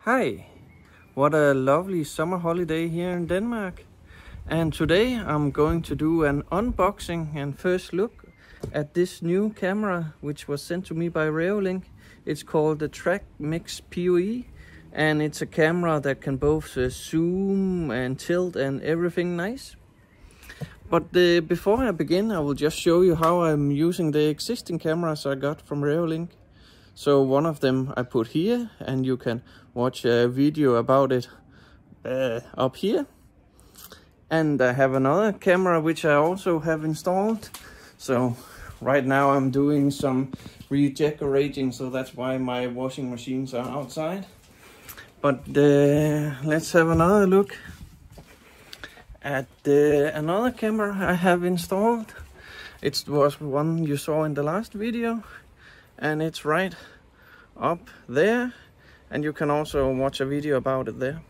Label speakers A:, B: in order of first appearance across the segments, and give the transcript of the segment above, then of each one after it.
A: Hi, what a lovely summer holiday here in Denmark. And today I'm going to do an unboxing and first look at this new camera which was sent to me by Reolink. It's called the Trackmix PoE and it's a camera that can both zoom and tilt and everything nice. But before I begin, I will just show you how I'm using the existing cameras I got from Reolink. So one of them I put here and you can watch a video about it up here. And I have another camera which I also have installed. So right now I'm doing some redecorating, so that's why my washing machines are outside. But let's have another look at another camera I have installed. It was one you saw in the last video. And it's right up there, and you can also watch a video about it there.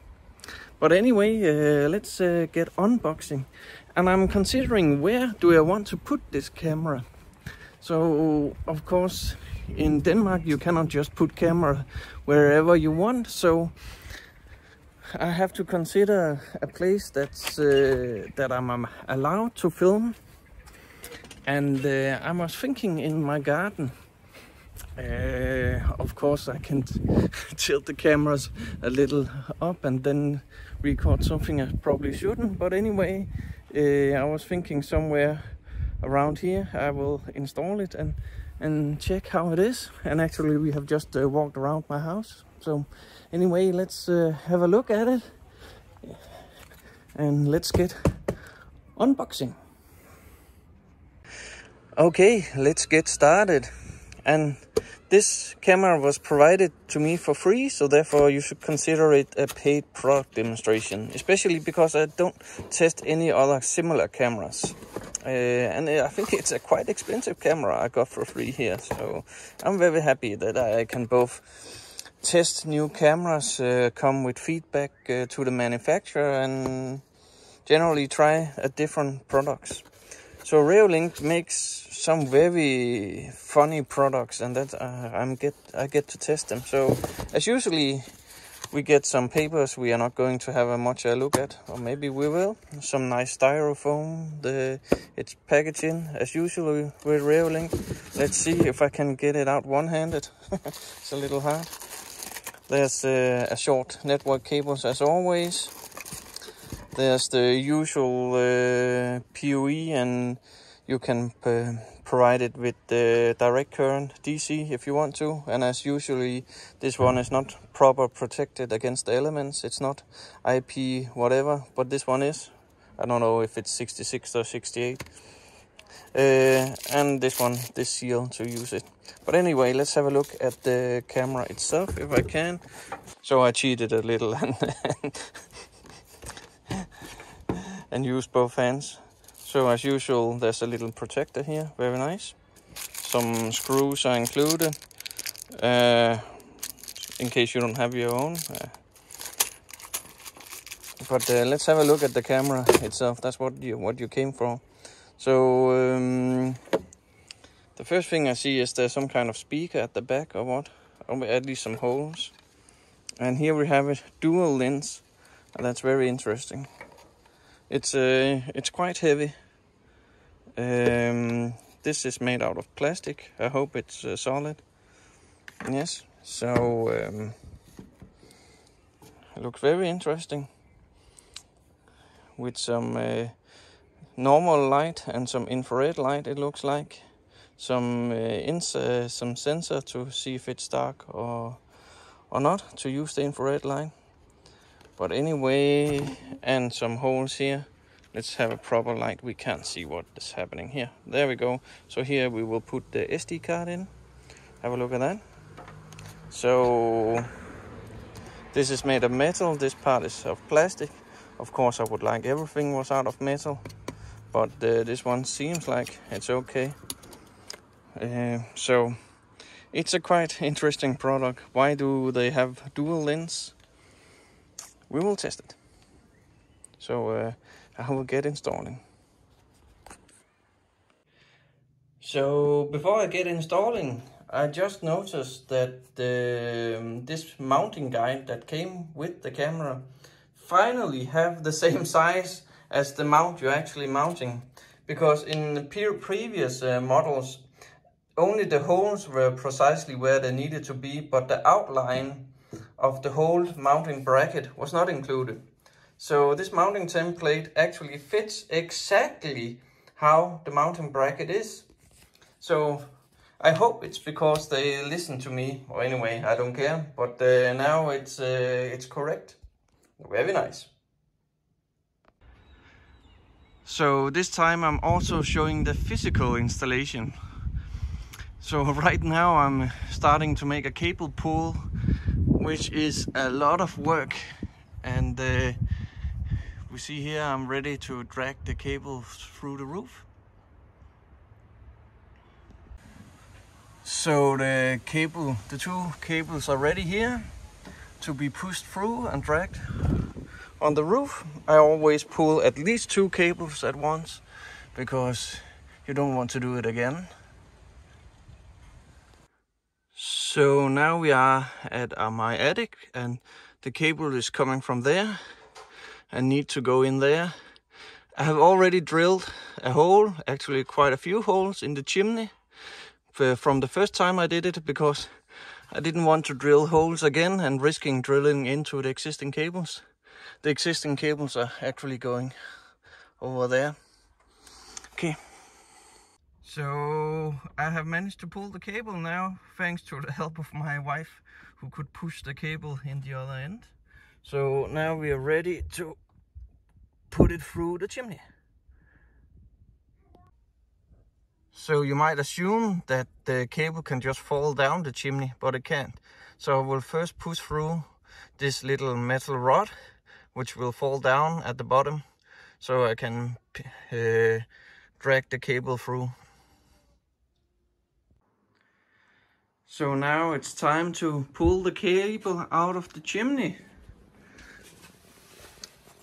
A: But anyway, let's get unboxing. And I'm considering where do I want to put this camera. So of course in Denmark you cannot just put camera wherever you want, so I have to consider a place that's that I'm allowed to film. And I was thinking in my garden. Of course I can tilt the cameras a little up and then record something I probably shouldn't, but anyway, I was thinking somewhere around here I will install it and check how it is. And actually we have just walked around my house, so anyway, let's have a look at it and let's get unboxing. Okay, let's get started. And this camera was provided to me for free, so therefore you should consider it a paid product demonstration, especially because I don't test any other similar cameras. And I think it's a quite expensive camera I got for free here, so I'm very happy that I can both test new cameras, come with feedback to the manufacturer, and generally try different products. So Reolink makes some very funny products, and that I get to test them. So as usually we get some papers we are not going to have a much a look at, or maybe we will. Some nice styrofoam. It's packaged in as usual with Reolink. Let's see if I can get it out one-handed. It's a little hard. There's a short network cables as always. There's the usual PoE, and you can provide it with the direct current DC if you want to. And as usually, this one is not proper protected against the elements. It's not IP whatever, but this one is. I don't know if it's 66 or 68. And this one, this seal to use it. But anyway, let's have a look at the camera itself if I can. So I cheated a little and use both hands. So as usual, there's a little protector here, very nice. Some screws are included, in case you don't have your own. But let's have a look at the camera itself. That's what you came for. So the first thing I see is there's some kind of speaker at the back or what, or at least some holes. And here we have it, dual lens, and that's very interesting. It's quite heavy. This is made out of plastic. I hope it's solid. Yes. So it looks very interesting. With some normal light and some infrared light. It looks like some sensor to see if it's dark or not, to use the infrared light. But anyway, and some holes here. Let's have a proper light. We can't see what is happening here. There we go. So here we will put the SD card in. Have a look at that. So this is made of metal. This part is of plastic. Of course, I would like everything was out of metal, but this one seems like it's okay. So it's a quite interesting product. Why do they have dual lens? We will test it. So I will get installing. So before I get installing, I just noticed that this mounting guide that came with the camera finally have the same size as the mount you're actually mounting. Because in the previous models, only the holes were precisely where they needed to be, but the outline of the whole mounting bracket was not included. So this mounting template actually fits exactly how the mounting bracket is. So I hope it's because they listen to me, or anyway, I don't care, but now it's correct. Very nice. So this time I'm also showing the physical installation. So right now I'm starting to make a cable pull, which is a lot of work, and we see here I'm ready to drag the cable through the roof. So the two cables are ready here to be pushed through and dragged on the roof. I always pull at least 2 cables at once because you don't want to do it again. So now we are at my attic and the cable is coming from there and need to go in there. I have already drilled a hole, actually quite a few holes in the chimney from the first time I did it, because I didn't want to drill holes again and risking drilling into the existing cables. The existing cables are actually going over there. Okay. So I have managed to pull the cable now, thanks to the help of my wife, who could push the cable in the other end. So now we are ready to put it through the chimney. So you might assume that the cable can just fall down the chimney, but it can't. So I will first push through this little metal rod, which will fall down at the bottom, so I can drag the cable through. So now it's time to pull the cable out of the chimney.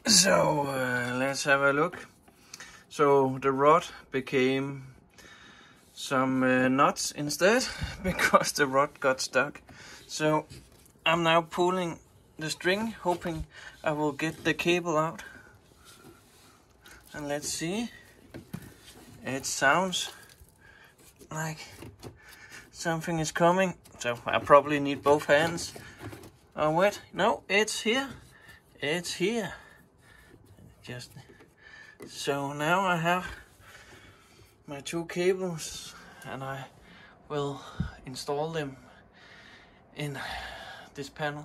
A: So let's have a look. So the rod became some nuts instead, because the rod got stuck. So I'm now pulling the string, hoping I will get the cable out. And let's see. It sounds like something is coming, so I probably need both hands. Oh wait, no, it's here. It's here. Just so now I have my 2 cables and I will install them in this panel.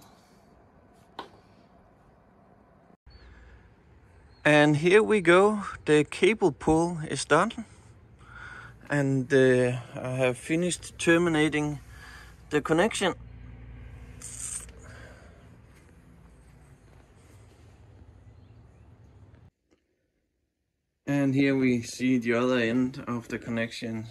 A: And here we go, the cable pull is done. And I have finished terminating the connection. And here we see the other end of the connection,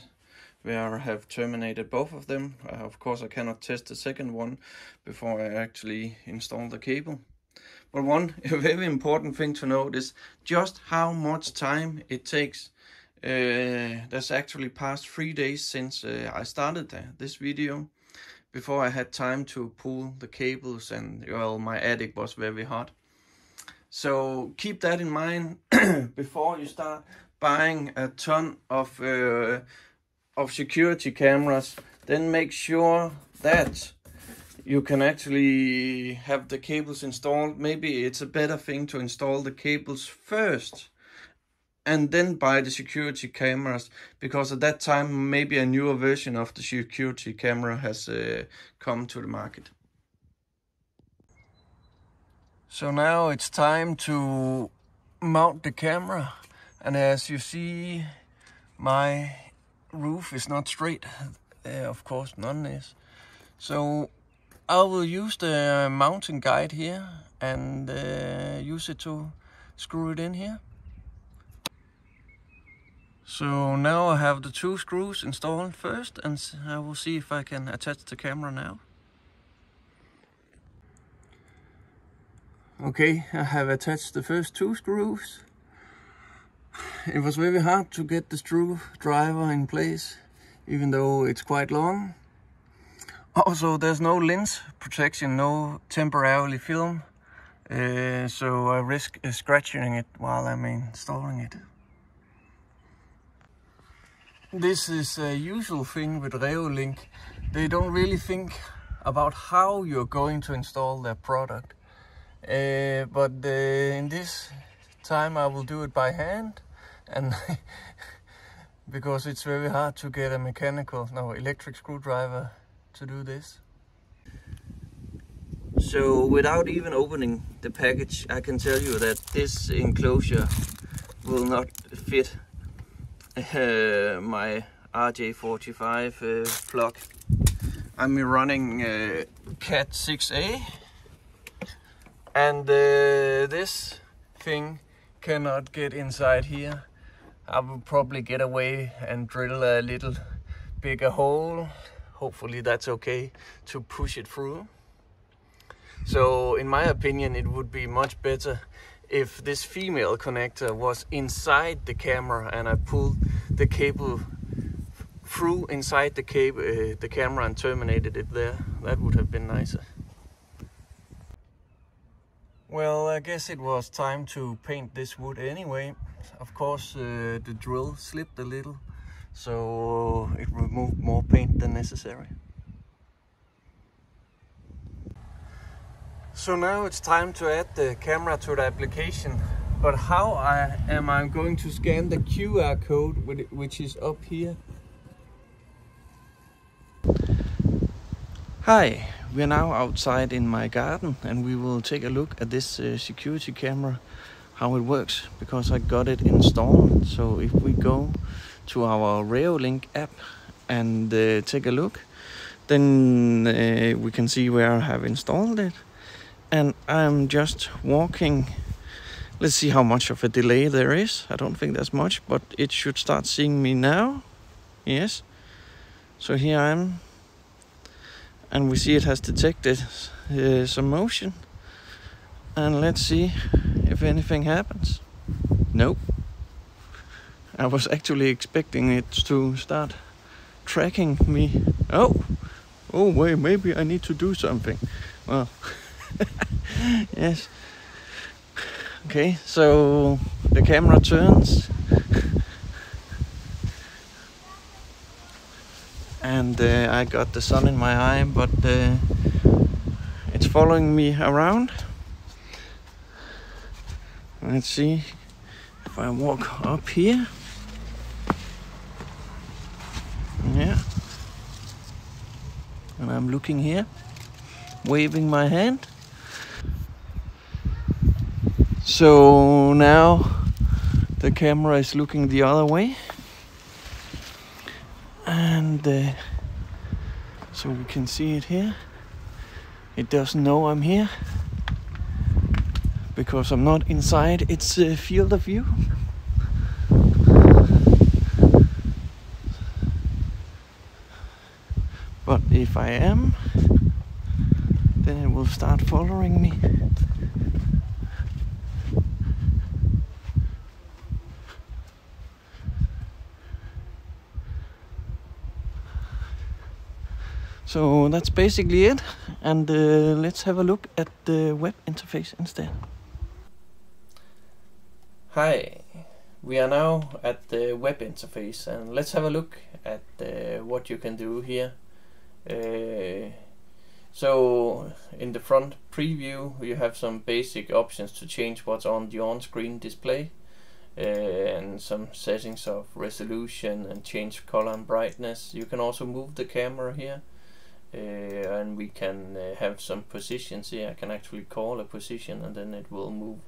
A: where I have terminated both of them. Of course I cannot test the second one before I actually install the cable. But one very important thing to note is just how much time it takes. That's actually past 3 days since I started this video, before I had time to pull the cables, and well, my attic was very hot. So keep that in mind before you start buying a ton of security cameras. Then make sure that you can actually have the cables installed. Maybe it's a better thing to install the cables first and then buy the security cameras, because at that time maybe a newer version of the security camera has come to the market. So now it's time to mount the camera, and as you see, my roof is not straight. Of course none is. So I will use the mounting guide here and use it to screw it in here. So now I have the 2 screws installed first, and I will see if I can attach the camera now. Okay, I have attached the first 2 screws. It was very hard to get the screwdriver in place, even though it's quite long. Also, there's no lens protection, no temporarily film, so I risk scratching it while I'm installing it. This is a usual thing with Reolink. They don't really think about how you're going to install their product. But in this time I will do it by hand, and because it's very hard to get a electric screwdriver to do this. So without even opening the package, I can tell you that this enclosure will not fit my RJ45 plug. I'm running Cat 6A, and this thing cannot get inside here. I will probably get away and drill a little bigger hole. Hopefully that's okay to push it through. So in my opinion, it would be much better if this female connector was inside the camera and I pulled the cable through inside the camera and terminated it there. That would have been nicer. Well, I guess it was time to paint this wood anyway. Of course, the drill slipped a little, so it removed more paint than necessary. So now it's time to add the camera to the application. But how am I going to scan the QR code which is up here? Hi, we are now outside in my garden and we will take a look at this security camera, how it works, because I got it installed. So if we go to our Reolink app and take a look, then we can see where I have installed it. And I'm just walking. Let's see how much of a delay there is. I don't think there's much, but it should start seeing me now. Yes. So here I am. And we see it has detected some motion. And let's see if anything happens. Nope. I was actually expecting it to start tracking me. Oh wait, maybe I need to do something. Well, yes. Okay, so the camera turns. And I got the sun in my eye, but it's following me around. Let's see if I walk up here. Yeah. And I'm looking here, waving my hand. So now the camera is looking the other way. And so we can see it here. It doesn't know I'm here because I'm not inside its field of view. But if I am, then it will start following me. So that's basically it, and let's have a look at the web interface instead. Hi, we are now at the web interface, and let's have a look at what you can do here. So in the front preview you have some basic options to change what's on the on-screen display, and some settings of resolution and change color and brightness. You can also move the camera here. And we can have some positions here. I can actually call a position and then it will move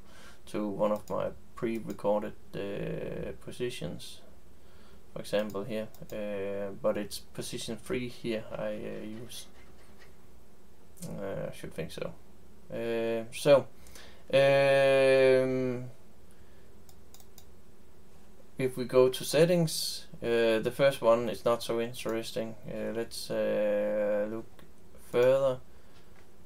A: to one of my pre-recorded positions, for example here, but it's position 3 here I use. I should think so. If we go to settings, the first one is not so interesting. Let's look further.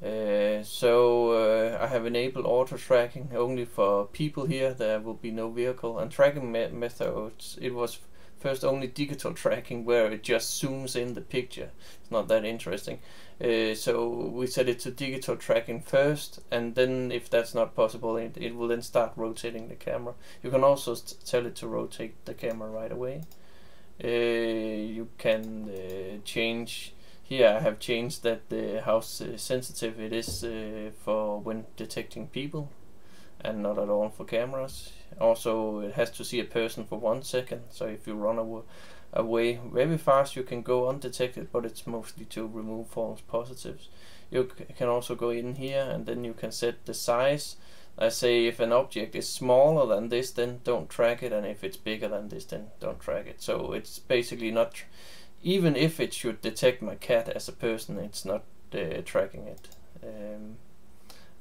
A: I have enabled auto tracking only for people here. There will be no vehicle, and tracking methods. It was first only digital tracking, where it just zooms in the picture. It's not that interesting. So we set it to digital tracking first, and then if that's not possible, it will then start rotating the camera. You can also tell it to rotate the camera right away. You can change. Here I have changed that how sensitive it is for when detecting people, and not at all for cameras. Also, it has to see a person for 1 second, so if you run away very fast you can go undetected, but it's mostly to remove false positives. You can also go in here and then you can set the size. I say if an object is smaller than this, then don't track it, and if it's bigger than this, then don't track it. So it's basically not, even if it should detect my cat as a person, it's not tracking it.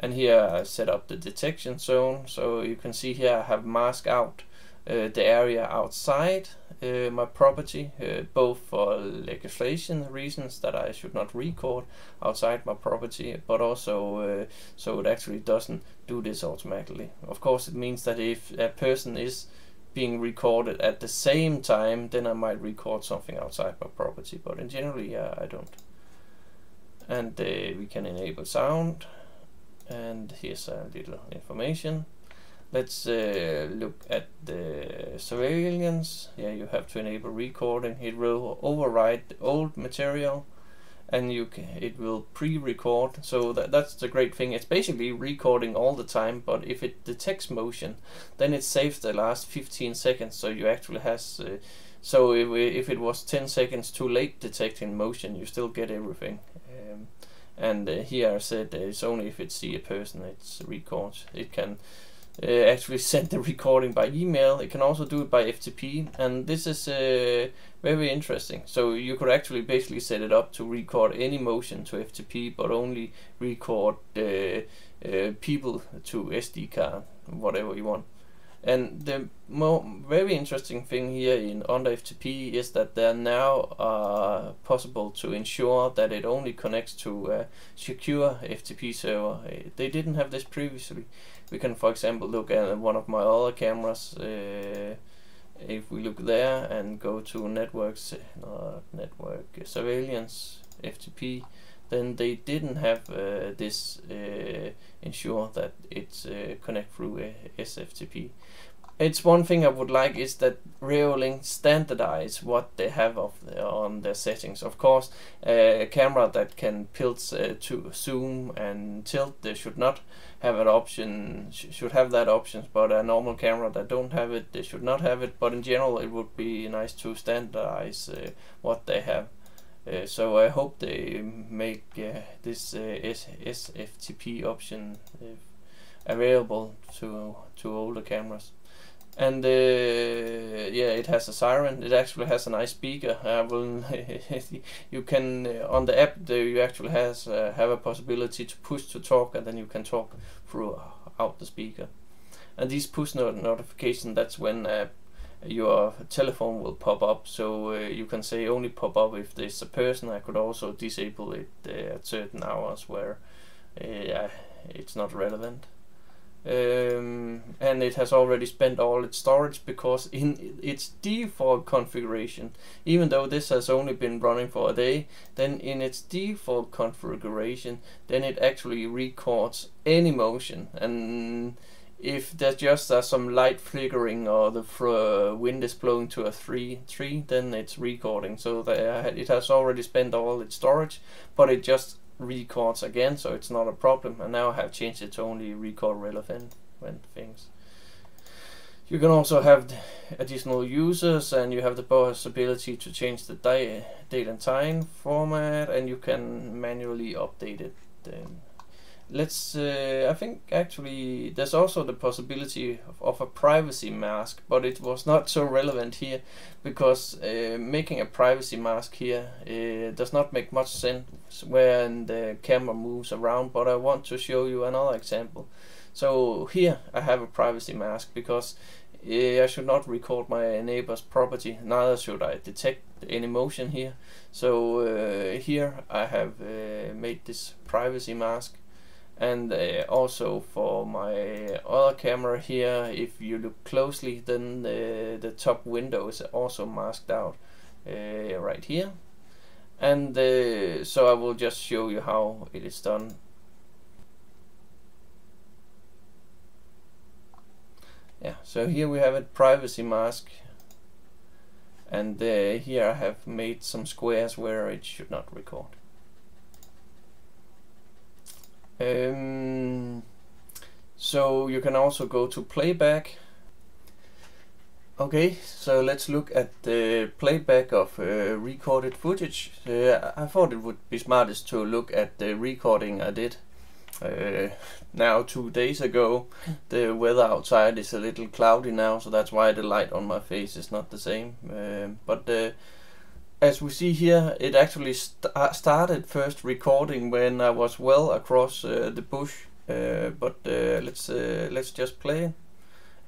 A: And here I set up the detection zone, so you can see here I have masked out the area outside my property, both for legislation reasons that I should not record outside my property, but also so it actually doesn't do this automatically. Of course, it means that if a person is being recorded at the same time, then I might record something outside my property, but in generally I don't. And we can enable sound, and here's a little information. Let's look at the surveillance. Yeah, you have to enable recording. It will override the old material, and it will pre-record. So that's the great thing. It's basically recording all the time, but if it detects motion, then it saves the last 15 seconds. So you actually has so if it was 10 seconds too late detecting motion, you still get everything. And here I said it's only if it see a person it records. It can actually send the recording by email. It can also do it by FTP, and this is very interesting. So you could actually basically set it up to record any motion to FTP, but only record people to SD card, whatever you want. And the very interesting thing here under FTP is that there now possible to ensure that it only connects to a secure FTP server. They didn't have this previously. We can, for example, look at one of my other cameras. If we look there and go to network surveillance FTP, then they didn't have this ensure that it's connect through SFTP. It's one thing I would like is that Reolink standardize what they have on their settings. Of course, a camera that can to zoom and tilt, they should not have an option. Should have that option, but a normal camera that don't have it, they should not have it. But in general, it would be nice to standardize what they have. So I hope they make this SFTP option available to older cameras. And yeah, it has a siren. It actually has a nice speaker. You can on the app you actually have a possibility to push to talk, and then you can talk throughout the speaker. And these push notification, that's when your telephone will pop up. So you can say only pop up if there's a person. I could also disable it at certain hours where it's not relevant. And it has already spent all its storage, because in its default configuration, even though this has only been running for a day, then in its default configuration, then it actually records any motion. And if there's just some light flickering or the wind is blowing to a tree, then it's recording. So it has already spent all its storage, but it just records again, so it's not a problem. And now I have changed it to only record relevant things. You can also have additional users, and you have the possibility to change the date and time format, and you can manually update it. I think actually there's also the possibility of a privacy mask, but it was not so relevant here, because making a privacy mask here does not make much sense when the camera moves around. But I want to show you another example. So here I have a privacy mask, because I should not record my neighbor's property, neither should I detect any motion here. So here I have made this privacy mask, And also for my other camera here, if you look closely, then the top window is also masked out right here. And so I will just show you how it is done. Yeah, so here we have a privacy mask, and here I have made some squares where it should not record. So you can also go to Playback. Okay, so let's look at the playback of recorded footage. I thought it would be smartest to look at the recording I did now 2 days ago. The weather outside is a little cloudy now, so that's why the light on my face is not the same. But as we see here, it actually started first recording when I was well across the bush. Let's just play it.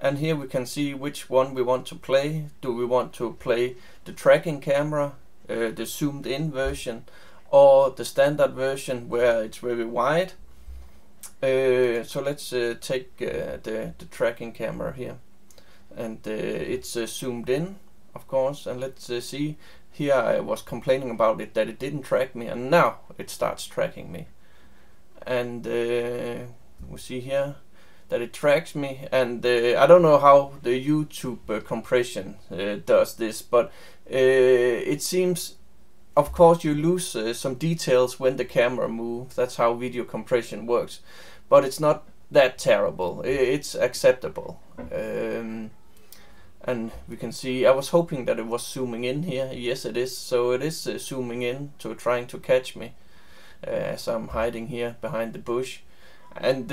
A: And here we can see which one we want to play. Do we want to play the tracking camera, the zoomed in version, or the standard version where it's very wide? So let's take the tracking camera here, and it's zoomed in, of course. And let's see. Here I was complaining about it, that it didn't track me, and now it starts tracking me. And we see here that it tracks me, and I don't know how the YouTube compression does this, but it seems, of course, you lose some details when the camera moves. That's how video compression works, but it's not that terrible. It's acceptable. And we can see, I was hoping that it was zooming in here. Yes, it is. So it is zooming in to trying to catch me as I'm hiding here behind the bush. And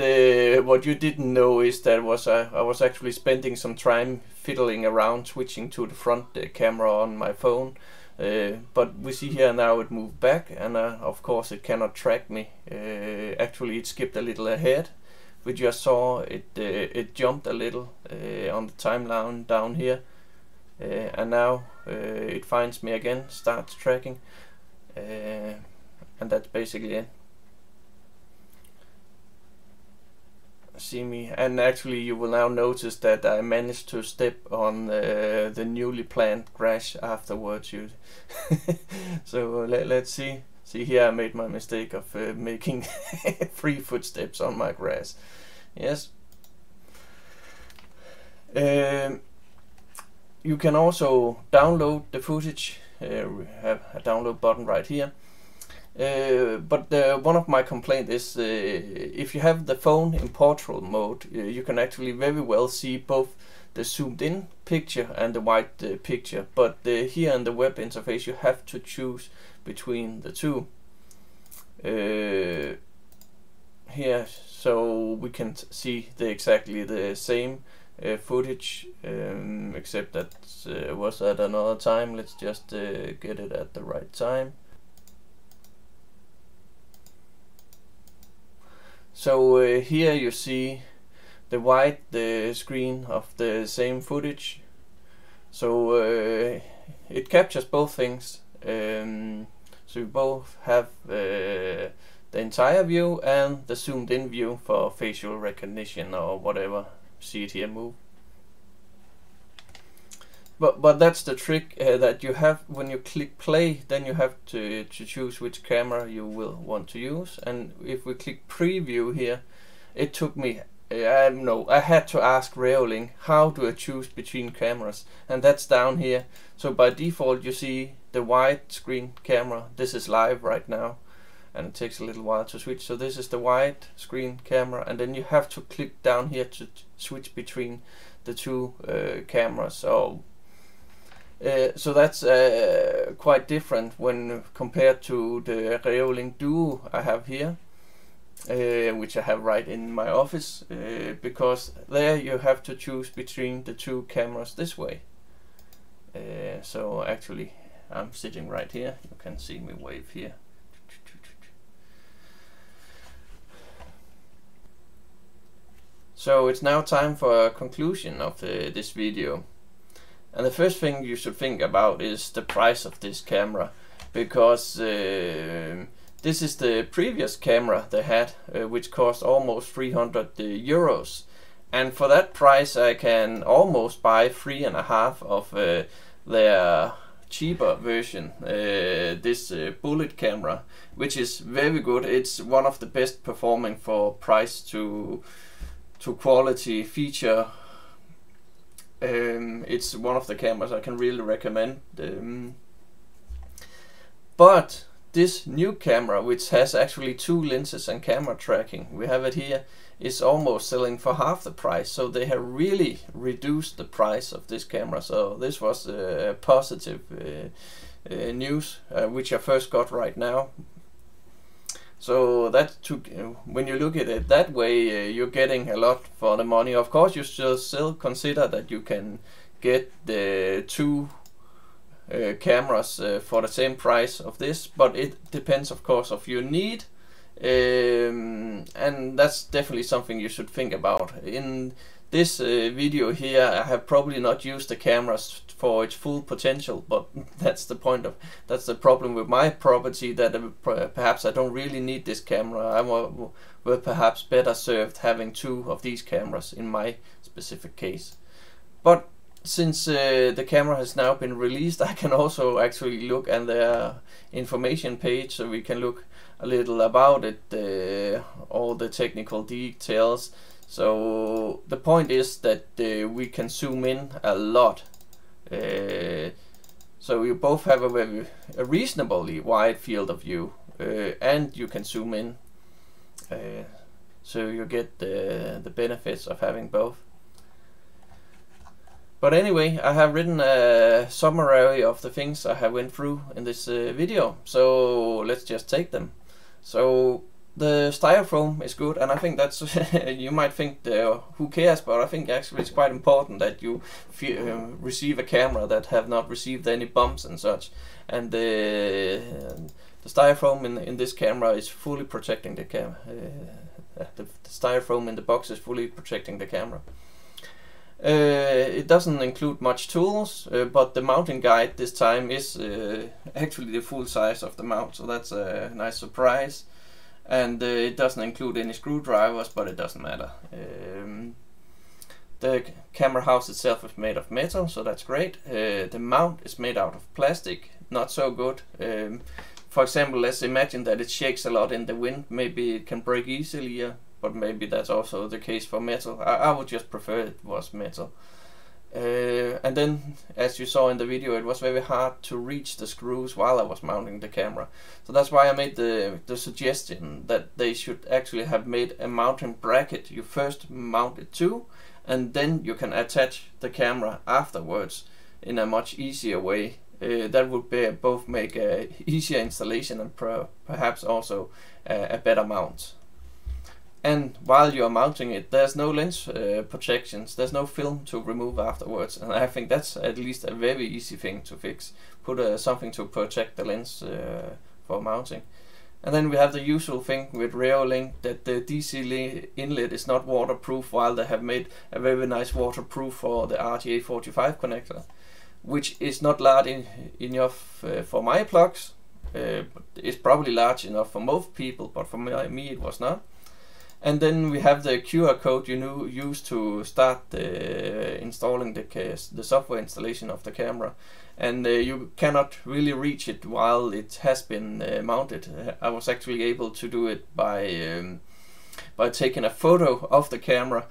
A: what you didn't know is that I was actually spending some time fiddling around, switching to the front camera on my phone. But we see here now it moved back, and of course it cannot track me. Actually, it skipped a little ahead. We just saw it jumped a little on the timeline down here, and now it finds me again, starts tracking, and that's basically it. See me, and actually you will now notice that I managed to step on the newly planted grass afterwards. So let's see. See here, I made my mistake of making 3 footsteps on my grass. Yes. You can also download the footage. We have a download button right here. But one of my complaints is if you have the phone in portrait mode, you can actually very well see both the zoomed in picture and the wide picture. But here in the web interface, you have to choose between the two. Here, so we can see exactly the same footage, except that was at another time. Let's just get it at the right time. So here you see the wide screen of the same footage. So it captures both things. So you both have the entire view and the zoomed in view for facial recognition or whatever. See it here move. But that's the trick that you have when you click play. Then you have to choose which camera you will want to use. And if we click preview here, it took me I had to ask Reolink, how do I choose between cameras? And that's down here. So by default you see the wide screen camera. This is live right now, and it takes a little while to switch. So this is the wide screen camera, and then you have to click down here to switch between the two cameras. So that's quite different when compared to the Reolink Duo I have here, which I have right in my office, because there you have to choose between the two cameras this way. So actually I'm sitting right here, you can see me wave here. So it's now time for a conclusion of this video. And the first thing you should think about is the price of this camera, because This is the previous camera they had, which cost almost 300 euros. And for that price I can almost buy 3.5 of their cheaper version, this bullet camera, which is very good. It's one of the best performing for price to quality feature. It's one of the cameras I can really recommend. But this new camera, which has actually 2 lenses and camera tracking, we have it here, is almost selling for half the price. So they have really reduced the price of this camera. So this was positive news, which I first got right now. So that when you look at it that way, you're getting a lot for the money. Of course, you should still consider that you can get the 2 cameras for the same price of this, but it depends, of course, of your need. And that's definitely something you should think about. In this video here, I have probably not used the cameras for its full potential, but that's the problem with my property, that perhaps I don't really need this camera. I were perhaps better served having 2 of these cameras in my specific case. But since the camera has now been released, I can also actually look at their information page, so we can look a little about it, all the technical details. So the point is that we can zoom in a lot. So you both have a reasonably wide field of view, and you can zoom in. So you get the benefits of having both. But anyway, I have written a summary of the things I have went through in this video, so let's just take them. So the Styrofoam is good, and I think that's you might think who cares, but I think actually it's quite important that you receive a camera that have not received any bumps and such. And the Styrofoam in this camera is fully protecting the camera. The Styrofoam in the box is fully protecting the camera. It doesn't include much tools, but the mounting guide this time is actually the full size of the mount, so that's a nice surprise. And it doesn't include any screwdrivers, but it doesn't matter. The camera house itself is made of metal, so that's great. The mount is made out of plastic, not so good. For example, let's imagine that it shakes a lot in the wind. Maybe it can break easily, but maybe that's also the case for metal. I would just prefer it was metal. And then, as you saw in the video, it was very hard to reach the screws while I was mounting the camera. So that's why I made the suggestion that they should actually have made a mounting bracket you first mount it to, and then you can attach the camera afterwards in a much easier way. That would both make a easier installation and perhaps also a better mount. And while you're mounting it, there's no lens protections, there's no film to remove afterwards, and I think that's at least a very easy thing to fix. Put something to protect the lens for mounting. And then we have the usual thing with Reolink, that the DC inlet is not waterproof, while they have made a very nice waterproof for the RTA45 connector, which is not large enough for my plugs. It's probably large enough for most people, but for me it was not. And then we have the QR code you use to start installing the software installation of the camera, and you cannot really reach it while it has been mounted. I was actually able to do it by taking a photo of the camera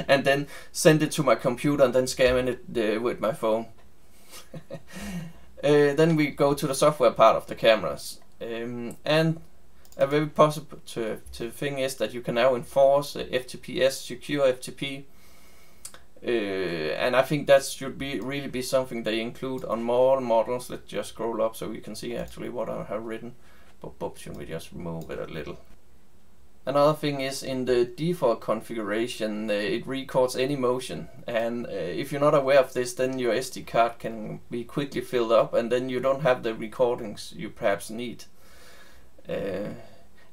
A: and then send it to my computer and then scanning it with my phone. Then we go to the software part of the cameras, and a very possible thing is that you can now enforce FTPS, secure FTP, and I think that should really be something they include on more models. Let's just scroll up so we can see actually what I have written. But should we just remove it a little? Another thing is, in the default configuration, it records any motion, and if you're not aware of this, then your SD card can be quickly filled up, and then you don't have the recordings you perhaps need.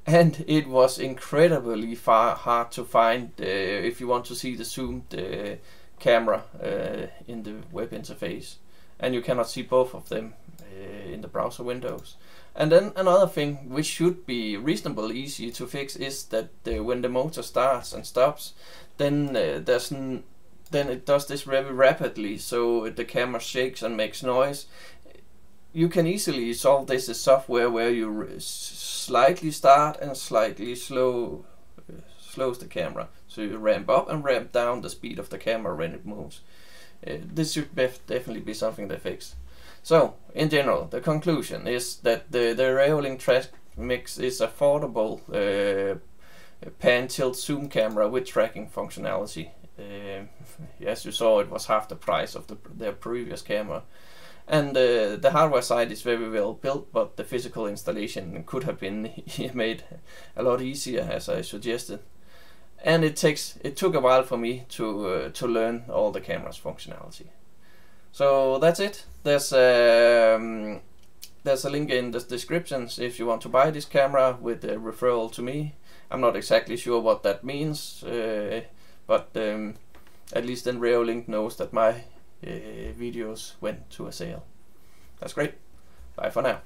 A: And it was incredibly hard to find if you want to see the zoomed camera in the web interface, and you cannot see both of them in the browser windows. And then another thing which should be reasonably easy to fix is that when the motor starts and stops, then then it does this very rapidly, so the camera shakes and makes noise. You can easily solve this in software where you slightly start and slightly slows the camera. So you ramp up and ramp down the speed of the camera when it moves. This should definitely be something they fix. So, in general, the conclusion is that the Reolink Trackmix is affordable pan, tilt, zoom camera with tracking functionality. As you saw, it was half the price of their previous camera. And the hardware side is very well built, but the physical installation could have been made a lot easier, as I suggested. And it took a while for me to learn all the camera's functionality. So that's it. There's a link in the descriptions if you want to buy this camera with a referral to me. I'm not exactly sure what that means, but at least then Reolink knows that my videos went to a sale. That's great. Bye for now.